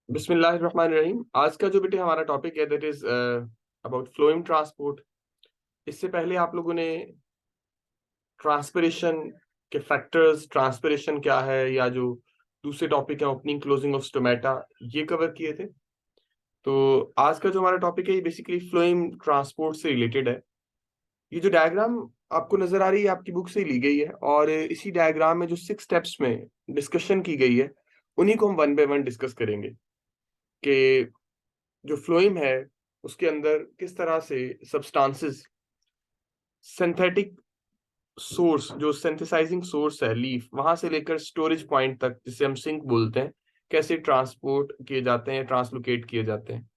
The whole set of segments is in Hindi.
बिस्मिल्लाहिर्रहमानिर्रहीम। आज का जो बेटे हमारा टॉपिक है that is about phloem transport. इससे पहले आप लोगों ने ट्रांसपिरेशन के फैक्टर्स, ट्रांसपिरेशन क्या है, या जो दूसरे टॉपिक है ओपनिंग क्लोजिंग ऑफ स्टोमेटा, ये कवर किए थे। तो आज का जो हमारा टॉपिक है ये बेसिकली फ्लोएम ट्रांसपोर्ट से रिलेटेड है। ये जो डायग्राम आपको नजर आ रही है आपकी बुक से ही ली गई है, और इसी डायग्राम में जो 6 स्टेप्स में डिस्कशन की गई है उन्हीं को हम वन बाय वन डिस्कस करेंगे कि जो फ्लोएम है उसके अंदर किस तरह से सब्सटेंसेस, सिंथेटिक सोर्स, जो सिंथेसाइजिंग सोर्स है लीफ, वहां से लेकर स्टोरेज पॉइंट तक जिसे हम सिंक बोलते हैं, कैसे ट्रांसपोर्ट किए जाते हैं, ट्रांसलोकेट किए जाते हैं।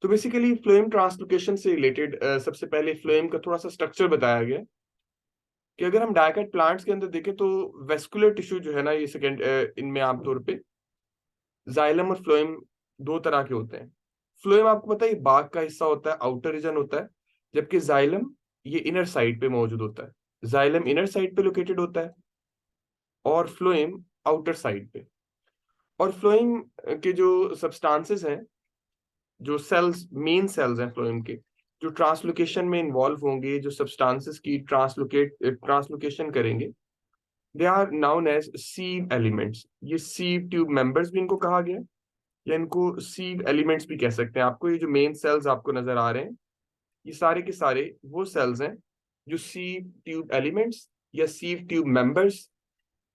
तो बेसिकली फ्लोएम ट्रांसलोकेशन से रिलेटेड सबसे पहले फ्लोएम का थोड़ा सा स्ट्रक्चर बताया गया कि अगर हम डायकेट प्लांट्स के अंदर देखें तो वेस्कुलर टिश्यू जो है ना, ये सेकेंड इनमें आमतौर पे जाइलम और फ्लोएम दो तरह के होते हैं। फ्लोएम आपको पता है ये बाग का हिस्सा होता है, आउटर रीजन होता है, जबकि जाइलम ये इनर साइड पे मौजूद होता है। जाइलम इनर साइड पे लोकेटेड होता है और फ्लोएम आउटर साइड पे। और फ्लोएम के जो सब्सटेंसेस हैं, जो सेल्स, मेन सेल्स हैं फ्लोएम के, जो ट्रांसलोकेशन में इन्वॉल्व होंगे, जो सब्सटेंसेस की ट्रांसलोकेशन करेंगे, they are known as sieve elements. ये सीव ट्यूब मेंबर्स भी इनको कहा गया है, या इनको सीव एलिमेंट्स भी कह सकते हैं। आपको ये जो मेन सेल्स आपको नजर आ रहे हैं, ये सारे के सारे वो सेल्स हैं जो सीव ट्यूब एलिमेंट्स या सीव ट्यूब मेंबर्स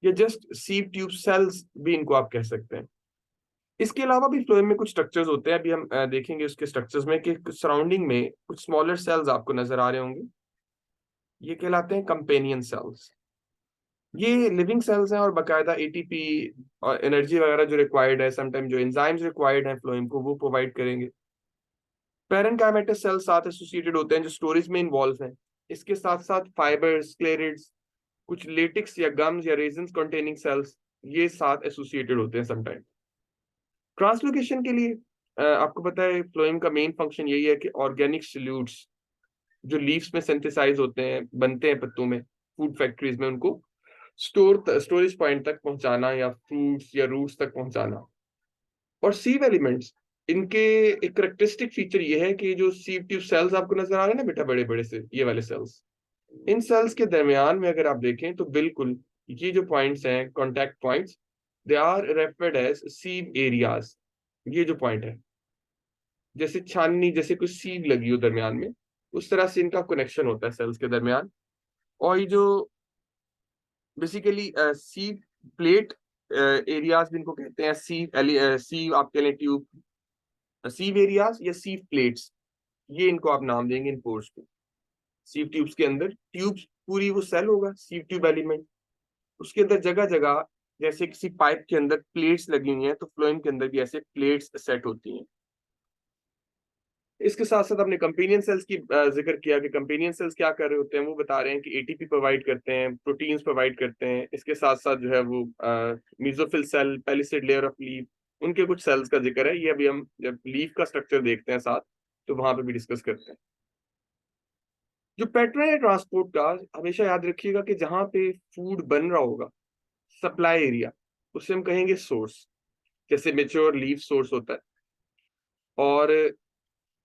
या जस्ट सीव ट्यूब सेल्स भी इनको आप कह सकते हैं। इसके अलावा भी फ्लोएम में कुछ स्ट्रक्चर्स होते हैं, अभी हम देखेंगे उसके स्ट्रक्चर्स में कि सराउंडिंग में कुछ स्मॉलर सेल्स आपको नजर आ रहे होंगे, ये कहलाते हैं कंपेनियन सेल्स। ये लिविंग सेल्स हैं और बाकायदा एटीपी और एनर्जी वगैरह जो रिक्वायर्ड है, समटाइम जो एंजाइम्स रिक्वायर्ड हैं फ्लोएम को, वो प्रोवाइड करेंगे। पैरेनकाइमेटस सेल्स साथ एसोसिएटेड होते हैं जो स्टोरेज में इन्वॉल्व हैं। इसके साथ साथ फाइबर्स, क्लेरिड्स, कुछ लेटिक्स या गम्स या रेजन्स कंटेनिंग सेल्स, ये साथ एसोसिएटेड होते हैं समटाइम। ट्रांसलोकेशन के लिए आपको पता है फ्लोएम का मेन फंक्शन यही है कि ऑर्गेनिक सॉल्यूट्स जो लीव्स में सिंथेसाइज होते हैं, बनते हैं पत्तों में, फूड फैक्ट्रीज में, उनको स्टोरेज पॉइंट तक पहुंचाना या फ्रूट्स या रूट्स तक पहुंचाना। और सीव एलिमेंट्स, इनके एक करेक्टरिस्टिक फीचर ये है कि जो सीव ट्यूब सेल्स आपको नजर आ रहे हैं ना बेटा, बड़े बड़े से ये वाले सेल्स, इन सेल्स के दरमियान में अगर आप देखें तो बिल्कुल ये जो पॉइंट्स हैं, contact points, they are referred as sieve areas. ये जो पॉइंट है, जैसे छाननी, जैसे कोई सीव लगी हो दरमियान में, उस तरह से इनका कनेक्शन होता है सेल्स के दरमियान। और ये जो बेसिकली सीव प्लेट एरियाज भी इनको कहते हैं, सीव आप कह लें ट्यूब, सीव एरियाज या सीव प्लेट्स, ये इनको आप नाम देंगे इन पोर्स को। सीव ट्यूब्स के अंदर ट्यूब्स, पूरी वो सेल होगा सीव ट्यूब एलिमेंट, उसके अंदर जगह जगह जैसे किसी पाइप के अंदर प्लेट्स लगी हुई हैं, तो फ्लोएम के अंदर भी ऐसे प्लेट्स सेट होती हैं। इसके साथ साथ आपने कंपेनियन सेल्स की जिक्र किया कि कंपेनियन सेल्स क्या कर रहे होते हैं, वो बता रहे हैं कि एटीपी प्रोवाइड करते हैं, प्रोटीन्स प्रोवाइड करते हैं। इसके साथ साथ जो है वो mesophyll cell, palisade layer of leaf, उनके कुछ सेल्स का जिक्र है। ये अभी हम जब लीफ का स्ट्रक्चर देखते हैं साथ, तो वहां पे भी डिस्कस करते हैं। जो पैटर्न है ट्रांसपोर्ट का, हमेशा याद रखिएगा कि जहां पे फूड बन रहा होगा, सप्लाई एरिया, उसे हम कहेंगे सोर्स, जैसे मेच्योर लीफ सोर्स होता है। और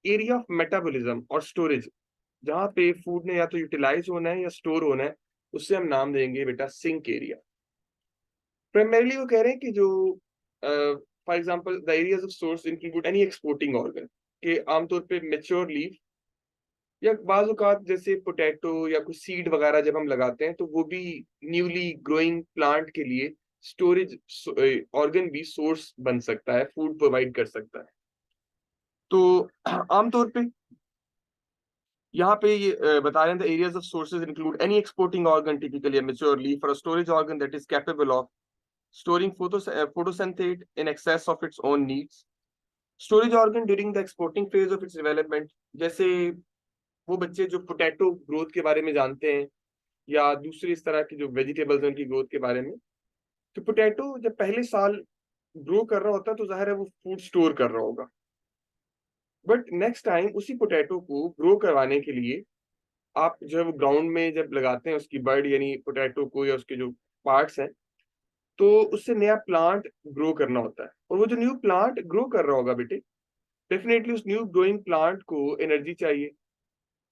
एरिया ऑफ मेटाबॉलिज्म और स्टोरेज, जहां पे फूड ने या तो यूटिलाइज होना है या स्टोर होना है, उससे हम नाम देंगे बेटा सिंक एरिया। प्राइमरीली वो कह रहे हैं कि जो for example the areas of source include any exporting organ, के आमतौर पे मेच्योर लीफ या बाज़ औक़ात जैसे पोटैटो या कुछ सीड वगैरह जब हम लगाते हैं, तो वो भी न्यूली ग्रोइंग प्लांट के लिए स्टोरेज ऑर्गन भी सोर्स बन सकता है, फूड प्रोवाइड कर सकता है। तो आमतौर पे यहाँ पे ये बता रहे हैं the areas of sources include any exporting organ, typically a mature leaf or a storage organ that is capable of storing photosynthate in excess of its own needs. Storage organ during the exporting phase of its development, जैसे वो बच्चे जो पोटैटो ग्रोथ के बारे में जानते हैं या दूसरी इस तरह की जो वेजिटेबल्स हैं उनकी ग्रोथ के बारे में, तो पोटैटो जब पहले साल ग्रो कर रहा होता है तो जाहिर है वो फूड स्टोर कर रहा होगा। बट नेक्स्ट टाइम उसी पोटैटो को ग्रो करवाने के लिए आप जो है वो ग्राउंड में जब लगाते हैं उसकी बर्ड, यानी पोटैटो को या उसके जो पार्ट्स हैं, तो उससे नया प्लांट ग्रो करना होता है, और वो जो न्यू प्लांट ग्रो कर रहा होगा बेटे, डेफिनेटली उस न्यू ग्रोइंग प्लांट को एनर्जी चाहिए,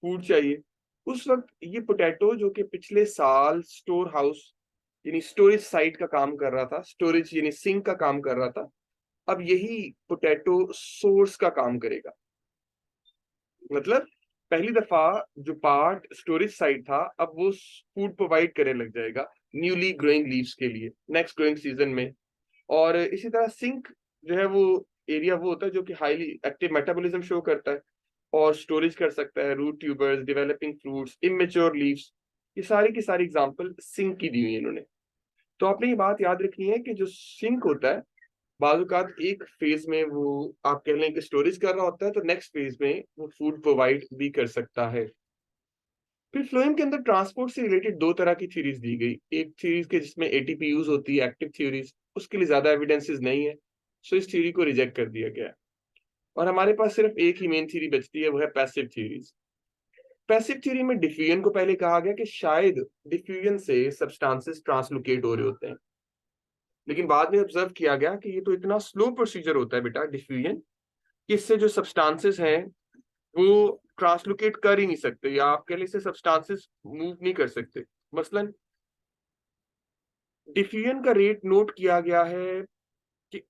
फूड चाहिए। उस वक्त ये पोटैटो जो कि पिछले साल स्टोर हाउस यानी स्टोरेज साइट का काम कर रहा था, स्टोरेज यानी सिंक का काम कर रहा था, अब यही पोटैटो सोर्स का काम करेगा। मतलब पहली दफा जो पार्ट स्टोरेज साइट था, अब वो फूड प्रोवाइड करने लग जाएगा न्यूली ग्रोइंग लीव्स के लिए नेक्स्ट ग्रोइंग सीजन में। और इसी तरह सिंक जो है वो एरिया वो होता है जो कि हाईली एक्टिव मेटाबॉलिज्म शो करता है और स्टोरेज कर सकता है root tubers, developing fruits, immature leaves. ये सारी की सारी एग्जांपल सिंक की दी हुई है इन्होंने। तो आपने ये बात याद रखनी है कि जो सिंक होता है, बाजुकात एक फेज में वो आप कह लें कि स्टोरेज कर रहा होता है, तो नेक्स्ट फेज में वो फूड प्रोवाइड भी कर सकता है। फिर फ्लोएम के अंदर ट्रांसपोर्ट से रिलेटेड दो तरह की थ्योरीज दी गई। एक थ्योरीज के जिसमें एटीपी यूज होती है, एक्टिव थ्योरीज, उसके लिए ज्यादा एविडेंसेस नहीं है, सो इस थ्योरी को रिजेक्ट कर दिया गया है। और हमारे पास सिर्फ एक ही मेन थ्योरी बचती है, वो है पैसिव थ्योरीज। पैसिव थ्योरी में डिफ्यूजन को पहले कहा गया कि शायद डिफ्यूजन से सब्सटेंसेस ट्रांसलोकेट हो रहे होते हैं, लेकिन बाद में ऑब्जर्व किया गया कि ये तो इतना स्लो प्रोसीजर होता है बेटा डिफ्यूजन, कि इससे जो सब्सटेंसेस हैं वो ट्रांसलोकेट कर ही नहीं सकते, या आप कह लीजिए सब्सटेंसेस मूव नहीं कर सकते। मसलन डिफ्यूजन का रेट नोट किया गया है कि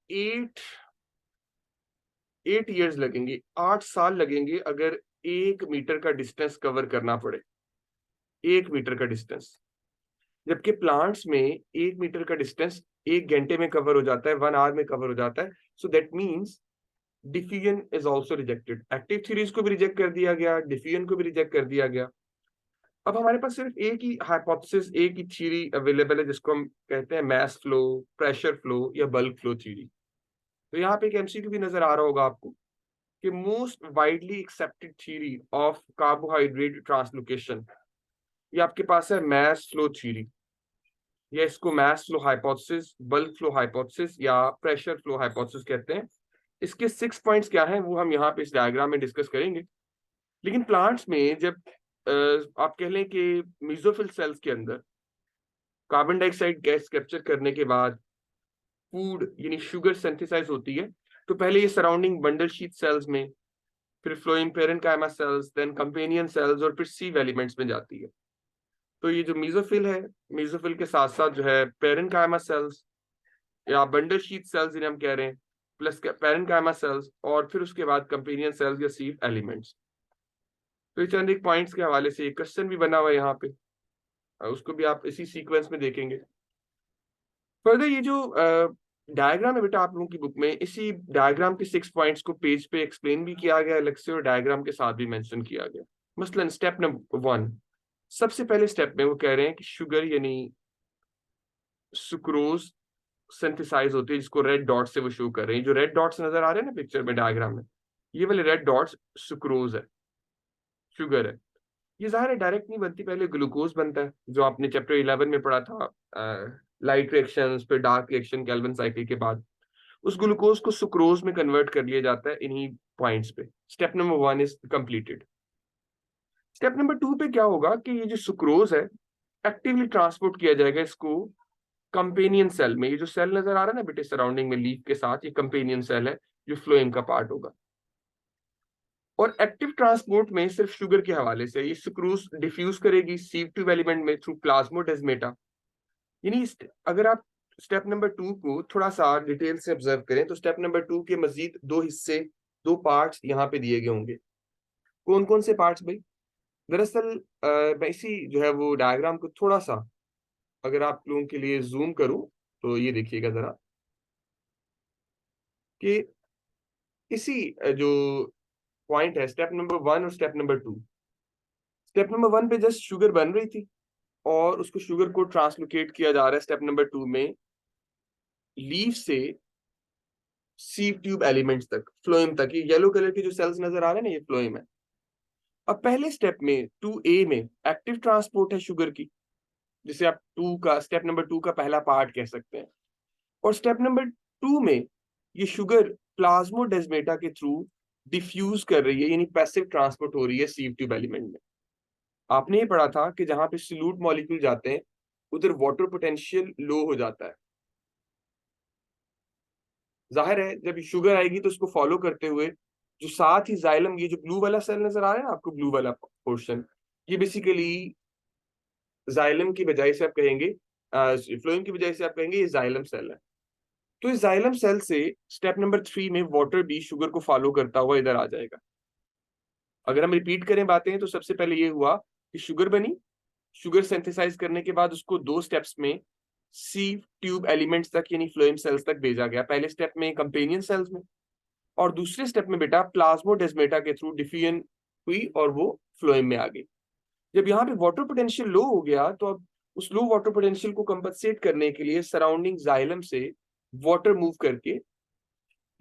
8 ईयर्स लगेंगे, 8 साल लगेंगे अगर 1 मीटर का डिस्टेंस कवर करना पड़े, 1 मीटर का डिस्टेंस। जबकि प्लांट्स में 1 मीटर का डिस्टेंस 1 घंटे में कवर हो जाता है, 1 आवर में कवर हो जाता है। So that means diffusion is also rejected. Active theories को भी रिजेक्ट कर दिया गया, डिफ्यूजन को भी रिजेक्ट कर दिया गया। अब हमारे पास सिर्फ एक ही हाइपोथेसिस, एक ही थ्योरी अवेलेबल है, जिसको हम कहते हैं मास फ्लो, प्रेशर फ्लो या बल्क फ्लो थ्योरी। तो यहाँ पे एक एमसीक्यू भी नजर आ रहा होगा आपको कि most widely accepted theory of carbohydrate translocation, ये आपके पास है मास फ्लो थ्योरी, या इसको mass flow hypothesis, bulk flow hypothesis या प्रेशर फ्लो हाइपोथेसिस कहते हैं। इसके 6 पॉइंट्स क्या हैं वो हम यहाँ पे इस डायग्राम में डिस्कस करेंगे। लेकिन प्लांट्स में जब आप कह लें कि मीजोफिल सेल्स के अंदर कार्बन डाइऑक्साइड गैस कैप्चर करने के बाद फूड यानी शुगर सिंथेसाइज होती है, तो पहले ये सराउंडिंग बंडल शीथ सेल्स में, फिर phloem parenchyma cells, then companion cells और फिर सीव एलिमेंट्स में जाती है। तो ये जो मीजोफिल है, मीजोफिल के साथ साथ जो है पेरेन्काइमा सेल्स या बंडल शीथ सेल्स जिन्हें हम कह रहे हैं, प्लस पेरेन्काइमा सेल्स, और फिर उसके बाद कंपेनियन सेल्स या सीव एलिमेंट्स। तो ये चंद एक पॉइंट्स के हवाले से एक क्वेश्चन भी बना हुआ है यहाँ पे, उसको भी आप इसी सीक्वेंस में देखेंगे। फर्दर ये जो डायग्राम है बेटा आप लोगों की बुक में, इसी डायग्राम के 6 पॉइंट्स को पेज पे एक्सप्लेन भी किया गया अलग से और डायग्राम के साथ भी मेंशन किया गया। मसलन स्टेप नंबर 1, सबसे पहले स्टेप में वो कह रहे हैं कि शुगर यानी सुक्रोज सिंथेसाइज होती है, जिसको रेड डॉट से वो शो कर रहे हैं। जो रेड डॉट्स नजर आ रहे हैं ना पिक्चर में, डायग्राम में, ये वाले रेड डॉट्स सुक्रोज है, शुगर है। ये ज़ाहिर है डायरेक्ट नहीं बनती, पहले ग्लूकोज बनता है, जो आपने चैप्टर 11 में पढ़ा था, लाइट रिएक्शंस फिर डार्क रिएक्शन कैल्विन साइकिल के बाद उस ग्लूकोज को सुक्रोज में कन्वर्ट कर लिया जाता है इन्हीं पॉइंट्स पे। Step number 1 is completed. Step number 2 पे क्या होगा कि ये जो सुक्रोज है एक्टिवली ट्रांसपोर्ट किया जाएगा इसको कंपेनियन सेल में। ये जो सेल नजर आ रहा है ना बेटे सराउंडिंग में लीफ के साथ, ये कंपेनियन सेल है जो फ्लोएम का पार्ट होगा। और एक्टिव ट्रांसपोर्ट में सिर्फ शुगर के हवाले से ये सुक्रोज डिफ्यूज करेगी सीव ट्यूब एलिमेंट में थ्रू प्लाज्मोडेस्माटा। यानी अगर आप स्टेप नंबर 2 को थोड़ा सा डिटेल से ऑब्जर्व करें, तो स्टेप नंबर 2 के मजीद दो हिस्से, दो पार्ट्स यहाँ पे दिए गए होंगे। कौन कौन से पार्ट्स भाई? दरअसल मैं इसी जो है वो डायग्राम को थोड़ा सा अगर आप लोगों के लिए जूम करूं, तो ये देखिएगा जरा कि इसी जो पॉइंट है स्टेप नंबर 1 और स्टेप नंबर 2, स्टेप नंबर 1 पे जस्ट शुगर बन रही थी और उसको शुगर को ट्रांसलोकेट किया जा रहा है स्टेप नंबर 2 में लीफ से सीव ट्यूब एलिमेंट्स तक, फ्लोएम तक। ये येलो कलर के जो सेल्स नजर आ रहे हैं ना, ये फ्लोएम है। अब पहले स्टेप में 2A में एक्टिव ट्रांसपोर्ट है शुगर की, जिसे आप स्टेप नंबर 2 का पहला पार्ट कह सकते हैं। और स्टेप नंबर 2 में ये शुगर प्लाज्मोडेस्माटा के थ्रू डिफ्यूज कर रही है, यानी पैसिव ट्रांसपोर्ट हो रही है सीव ट्यूब एलिमेंट में। आपने ये पढ़ा था कि जहां पे सॉल्यूट मॉलिक्यूल जाते हैं उधर वाटर पोटेंशियल लो हो जाता है, जाहिर है जब शुगर आएगी तो उसको फॉलो करते हुए जो साथ ही जाइलम, ये जो ब्लू वाला सेल नजर आ रहा है ना आपको, ब्लू वाला पोर्शन, ये बेसिकली जाइलम की बजाय से आप कहेंगे, फ्लोएम की बजाय से आप कहेंगे ये जाइलम सेल है। तो इस जाइलम सेल से स्टेप नंबर 3 में वाटर भी शुगर को फॉलो करता हुआ इधर आ जाएगा। अगर हम रिपीट करें बातें तो सबसे पहले ये हुआ कि शुगर बनी, शुगर सिंथेसाइज करने के बाद उसको 2 स्टेप्स में सी ट्यूब एलिमेंट्स तक यानी फ्लोएम सेल्स तक भेजा गया। पहले स्टेप में कंपेनियन सेल्स में, और दूसरे स्टेप में बेटा प्लाज्मोडेस्माटा के थ्रू डिफ्यूजन हुई और वो फ्लोएम में आ गई। जब यहाँ पे वाटर पोटेंशियल लो हो गया तो अब उस लो वाटर पोटेंशियल को कंपनसेट करने के लिए सराउंडिंग जाइलम से वाटर मूव करके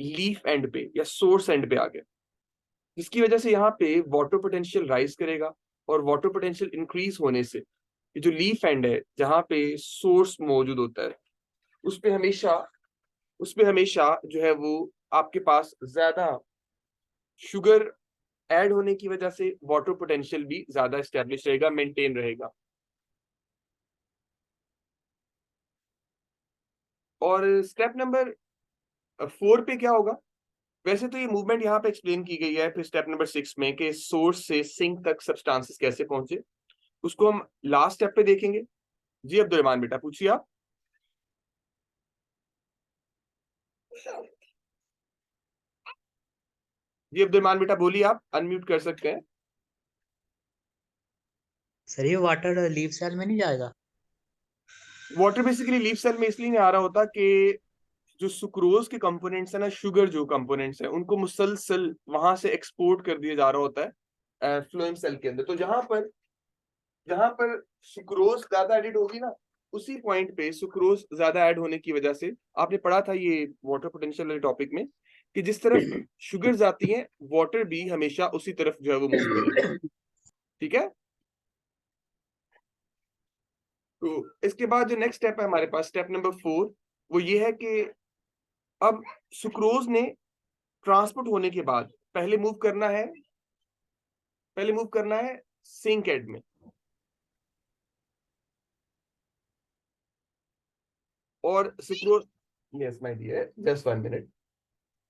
लीफ एंड पे या सोर्स एंड पे आ गया, जिसकी वजह से यहाँ पे वाटर पोटेंशियल राइज करेगा, और वाटर पोटेंशियल इंक्रीज होने से ये जो लीफ एंड है जहाँ पे सोर्स मौजूद होता है उस पे हमेशा जो है वो आपके पास ज्यादा शुगर ऐड होने की वजह से वाटर पोटेंशियल भी ज्यादा एस्टेब्लिश रहेगा, मेंटेन रहेगा। और स्टेप नंबर 4 पे क्या होगा? वैसे तो ये मूवमेंट यहाँ पे एक्सप्लेन की गई है फिर स्टेप नंबर 6 में कि सोर्स से सिंक तक सब्सटेंसेस कैसे पहुंचे, उसको हम लास्ट स्टेप पे देखेंगे। जी अब्दुलरहमान बेटा पूछिए आप। जी अब्दुलरहमान बेटा बोलिए, आप अनम्यूट कर सकते हैं। सर ये वाटर लीफ सेल में नहीं जाएगा? वाटर बेसिकली लीफ सेल में इसलिए नहीं आ रहा होता कि जो सुक्रोज के कंपोनेंट्स है ना, शुगर जो कंपोनेंट्स है उनको मुसलसल वहां से एक्सपोर्ट कर दिया जा रहा होता है फ्लोएम सेल के अंदर। तो जहां पर सुक्रोज ज्यादा एडिड होगी ना, उसी पॉइंट पे सुक्रोज ज्यादा ऐड होने की वजह से आपने पढ़ा था ये वाटर पोटेंशियल वाले टॉपिक में कि जिस तरफ शुगर जाती है वाटर भी हमेशा उसी तरफ जो है वो मूव करेगी। ठीक है, तो इसके बाद जो नेक्स्ट स्टेप है हमारे पास, स्टेप नंबर 4, वो ये है कि अब सुक्रोज ने ट्रांसपोर्ट होने के बाद पहले मूव करना है सिंक एड में। और sucrose, yes my dear just 1 minute,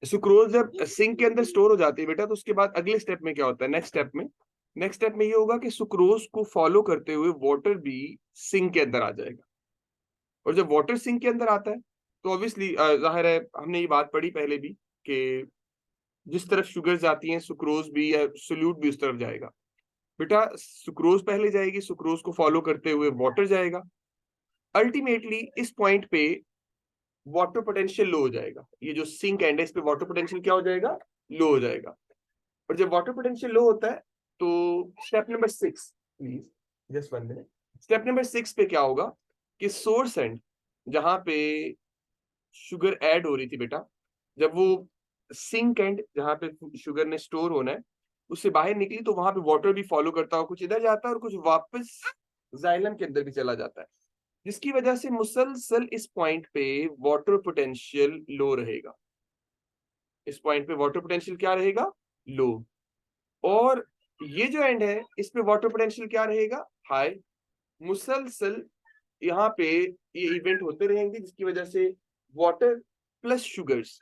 sucrose जब सिंक के अंदर स्टोर हो जाती है बेटा तो उसके बाद अगले स्टेप में क्या होता है, नेक्स्ट स्टेप में ये होगा कि सुक्रोज को फॉलो करते हुए वाटर भी सिंक के अंदर आ जाएगा। और जब वाटर सिंक के अंदर आता है तो ऑब्वियसली जाहिर है हमने ये बात पढ़ी पहले भी कि जिस तरफ शुगर जाती हैं सुक्रोज भी या सोल्यूट भी उस तरफ जाएगा। बेटा सुक्रोज पहले जाएगी, सुक्रोज को फॉलो करते हुए वाटर जाएगा, अल्टीमेटली इस पॉइंट पे वाटर पोटेंशियल लो हो जाएगा। ये जो सिंक एंड है इस पे वाटर पोटेंशियल क्या हो जाएगा, लो हो जाएगा। और जब वाटर पोटेंशियल लो होता है तो step number 6, please just 1 minute, step number 6 पे क्या होगा कि सोर्स एंड जहां पे शुगर ऐड हो रही थी बेटा, जब वो सिंक एंड जहां पे शुगर ने स्टोर होना है उससे बाहर निकली तो वहां पे वाटर भी फॉलो करता हुआ कुछ इधर जाता है और कुछ वापस जाइलम के अंदर भी चला जाता है, जिसकी वजह से मुसलसल इस पॉइंट पे वाटर पोटेंशियल लो रहेगा। इस पॉइंट पे वाटर पोटेंशियल क्या रहेगा, लो। और ये जो एंड है इस पे वाटर पोटेंशियल क्या रहेगा, हाई। मुसलसल यहाँ पे ये इवेंट होते रहेंगे जिसकी वजह से वाटर प्लस शुगर्स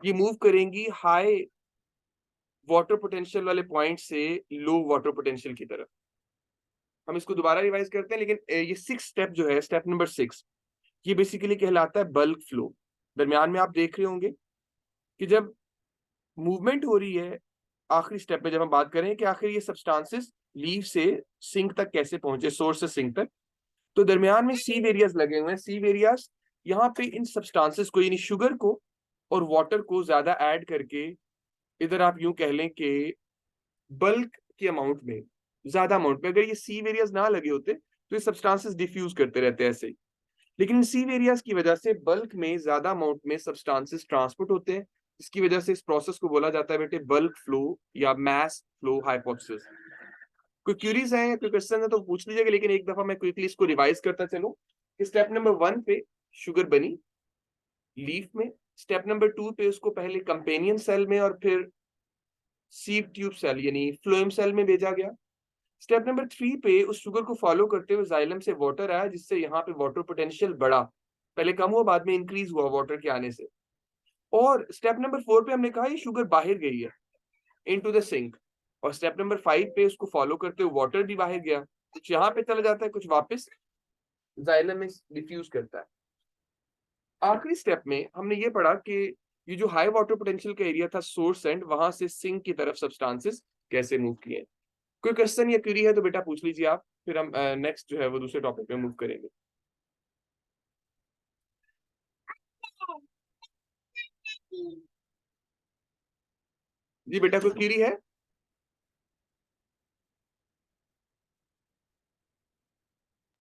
ये मूव करेंगी हाई वाटर पोटेंशियल वाले पॉइंट से लो वाटर पोटेंशियल की तरफ। हम इसको दोबारा रिवाइज करते हैं, लेकिन ये 6 स्टेप जो है, स्टेप नंबर 6, ये बेसिकली कहलाता है बल्क फ्लो। दरमियान में आप देख रहे होंगे कि जब मूवमेंट हो रही है आखिरी स्टेप में, जब हम बात करें कि आखिर ये सब्सटेंसेस लीफ से सिंक तक कैसे पहुंचे, सोर्स से सिंक तक, तो दरमियान में सीव एरियाज लगे हुए हैं। सीव एरियाज यहाँ पे इन सब्सटेंसेस को यानी शुगर को और वाटर को ज्यादा ऐड करके, इधर आप यूं कह लें कि बल्क के अमाउंट में, ज्यादा अमाउंट में, अगर ये सीव एरियाज ना लगे होते तो ये सब्सटेंसेस डिफ्यूज करते रहते ऐसे ही। लेकिन सीव एरियाज की वजह से बल्क में ज्यादा अमाउंट में सब्सटेंसेस ट्रांसपोर्ट होते हैं, जिसकी वजह से इस प्रोसेस को बोला जाता है बेटे बल्क फ्लो या मैस फ्लो हाइपोथेसिस। कोई क्यूरीज है या कोई क्वेश्चन है तो पूछ लीजिएगा, लेकिन एक दफा मैं क्विकली इसको रिवाइज करता चलूं कि स्टेप नंबर 1 पे शुगर बनी लीफ में, स्टेप नंबर 2 पे उसको पहले कंपेनियन सेल में और फिर सीव ट्यूब सेल यानी फ्लोएम सेल में भेजा गया। स्टेप नंबर 3 पे उस शुगर को फॉलो करते हुए जाइलम से वाटर आया, जिससे यहाँ पे वाटर पोटेंशियल बढ़ा, पहले कम हुआ बाद में इंक्रीज हुआ वाटर के आने से। और स्टेप नंबर 4 पे हमने कहा ये शुगर बाहर गई है इनटू द सिंक, और स्टेप नंबर 5 पे उसको फॉलो करते हुए वाटर भी बाहर गया, कुछ यहाँ पे चला जाता है, कुछ वापस जाइलम में डिफ्यूज करता है। आखिरी स्टेप में हमने ये पढ़ा कि ये जो हाई वाटर पोटेंशियल का एरिया था सोर्स एंड, वहां से सिंक की तरफ सब्सटेंसेस कैसे मूव किए। कोई क्वेश्चन या क्वेरी है तो बेटा पूछ लीजिए आप, फिर हम नेक्स्ट जो है वो दूसरे टॉपिक पे मूव करेंगे। जी बेटा कोई क्वेरी है?